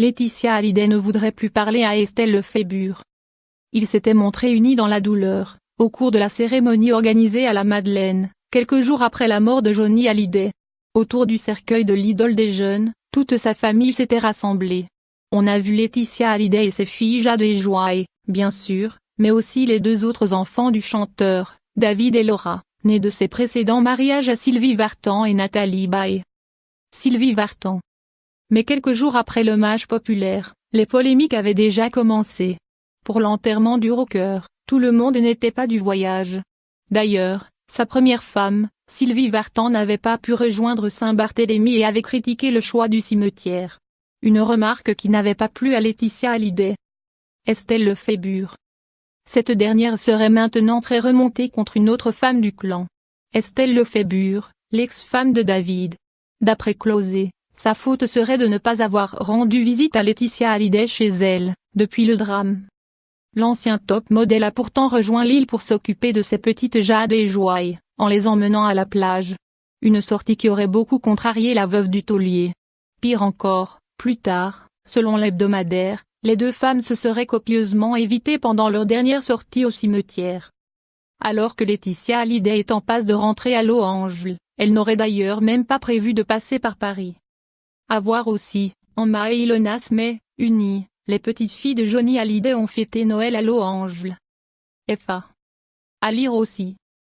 Laetitia Hallyday ne voudrait plus parler à Estelle Lefébure. Ils s'étaient montrés unis dans la douleur, au cours de la cérémonie organisée à la Madeleine, quelques jours après la mort de Johnny Hallyday. Autour du cercueil de l'idole des jeunes, toute sa famille s'était rassemblée. On a vu Laetitia Hallyday et ses filles Jade et Joy, bien sûr, mais aussi les deux autres enfants du chanteur, David et Laura, nés de ses précédents mariages à Sylvie Vartan et Nathalie Baye. Sylvie Vartan. Mais quelques jours après l'hommage populaire, les polémiques avaient déjà commencé. Pour l'enterrement du rocker, tout le monde n'était pas du voyage. D'ailleurs, sa première femme, Sylvie Vartan n'avait pas pu rejoindre Saint-Barthélemy et avait critiqué le choix du cimetière. Une remarque qui n'avait pas plu à Laetitia Hallyday. Estelle Lefébure. Cette dernière serait maintenant très remontée contre une autre femme du clan. Estelle Lefébure, l'ex-femme de David. D'après Closet, sa faute serait de ne pas avoir rendu visite à Laetitia Hallyday chez elle, depuis le drame. L'ancien top modèle a pourtant rejoint l'île pour s'occuper de ses petites Jade et Joy, en les emmenant à la plage. Une sortie qui aurait beaucoup contrarié la veuve du taulier. Pire encore, plus tard, selon l'hebdomadaire, les deux femmes se seraient copieusement évitées pendant leur dernière sortie au cimetière. Alors que Laetitia Hallyday est en passe de rentrer à Los Angeles, elle n'aurait d'ailleurs même pas prévu de passer par Paris. À voir aussi, Emma et Ilona Smith, unies, les petites filles de Johnny Hallyday ont fêté Noël à Los Angeles. FA. À lire aussi.